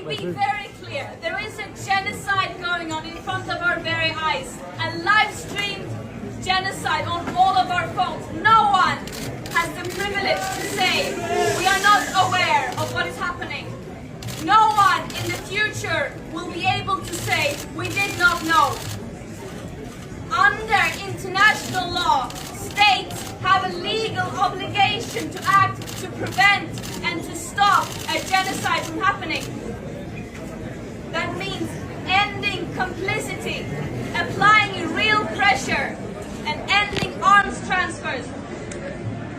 be very clear. There is a genocide going on in front of our very eyes. A live-streamed genocide on all of our phones. No one has the privilege to say we are not aware of what is happening. No one in the future will be able to say we did not know. Under international law, states have a legal obligation to act to prevent and to stop a genocide from happening. That means ending complicity, applying real pressure, and ending arms transfers.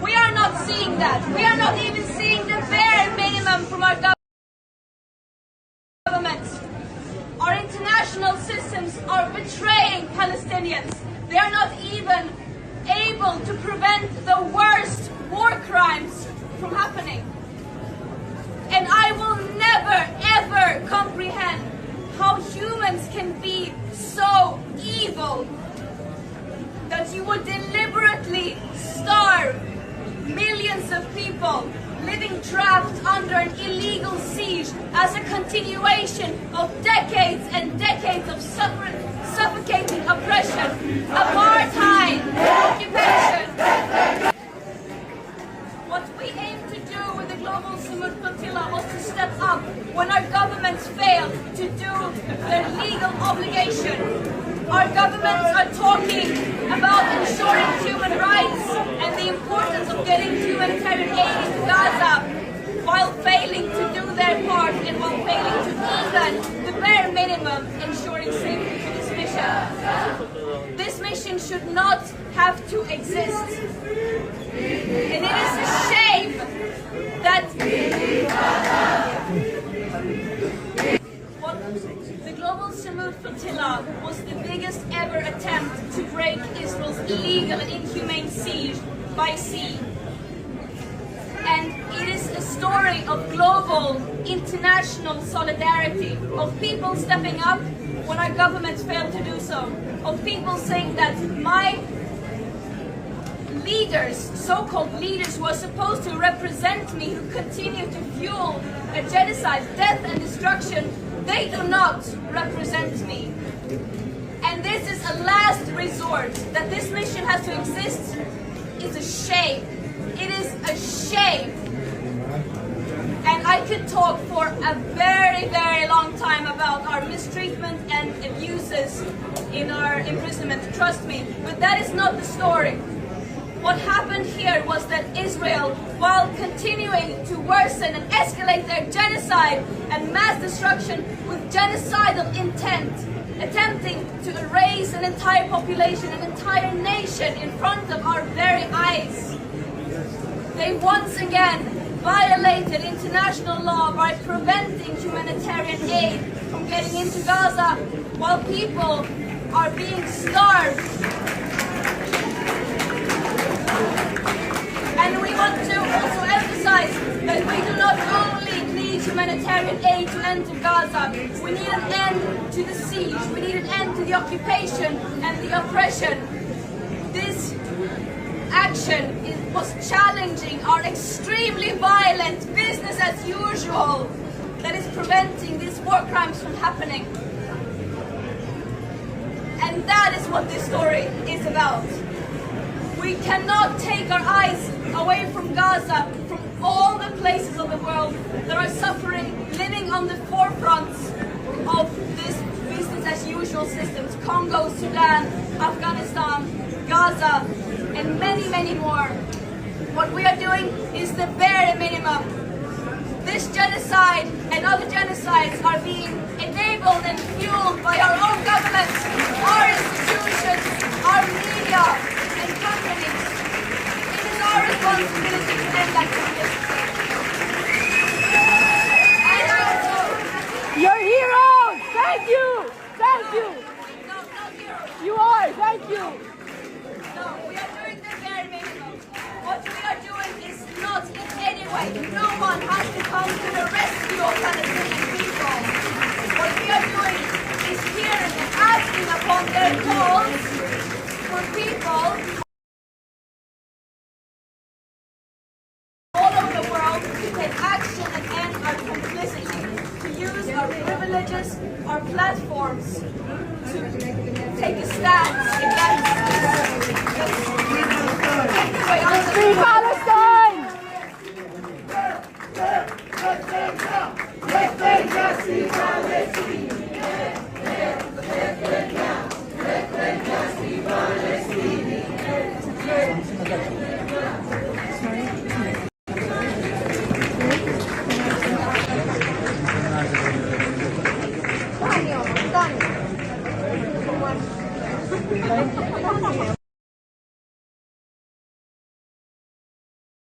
We are not seeing that. We are not even seeing the bare minimum from our governments. Our international systems are betraying Palestinians. They are not even able to prevent the worst war crimes from happening. And I will never, ever comprehend how humans can be so evil that you would deliberately starve millions of people living trapped under an illegal siege as a continuation of decades and decades of suffocating oppression, apartheid, occupation. What we aim to do with the Global Sumud Flotilla was to step up when our governments fail to do their legal obligation. Our governments are talking about ensuring human rights and the importance of getting humanitarian aid into Gaza while failing to do their part and while failing to even the bare minimum ensuring safety for this mission. This mission should not have to exist. And it is a shame that the Global Sumud Flotilla was the biggest ever attempt to break Israel's illegal and inhumane siege by sea. And it is a story of global, international solidarity, of people stepping up when our governments fail to do so, of people saying that my leaders, so-called leaders who are supposed to represent me, who continue to fuel a genocide, death and destruction, they do not represent me. And this is a last resort. That this mission has to exist is a shame. It is a shame. And I could talk for a very, very long time about our mistreatment and abuses in our imprisonment, trust me. But that is not the story. What happened here was that Israel, while continuing to worsen and escalate their genocide and mass destruction with genocidal intent, attempting to erase an entire population, an entire nation in front of our very eyes, they once again violated international law by preventing humanitarian aid from getting into Gaza while people are being starved. And we want to also emphasize that we do not only need humanitarian aid to enter Gaza. We need an end to the siege. We need an end to the occupation and the oppression. This action was challenging our extremely violent business as usual that is preventing these war crimes from happening. And that is what this story is about. We cannot take our eyes away from Gaza, from all the places of the world that are suffering, living on the forefronts of this business as usual systems. Congo, Sudan, Afghanistan, Gaza, and many, many more. What we are doing is the bare minimum. This genocide and other genocides are being enabled and fueled by our own governments, our institutions, our media, and companies. It is our responsibility to end activism. You're heroes! Thank you! Thank you! No, not heroes. You are! Thank you! No, we are doing the bare minimum. What we are doing is not in any way. No one has to come to the rescue of Palestinian people. What we are doing is hearing and acting upon their calls for people all over the world to take action and end our complicity, to use our marches are platforms to take a stance against this.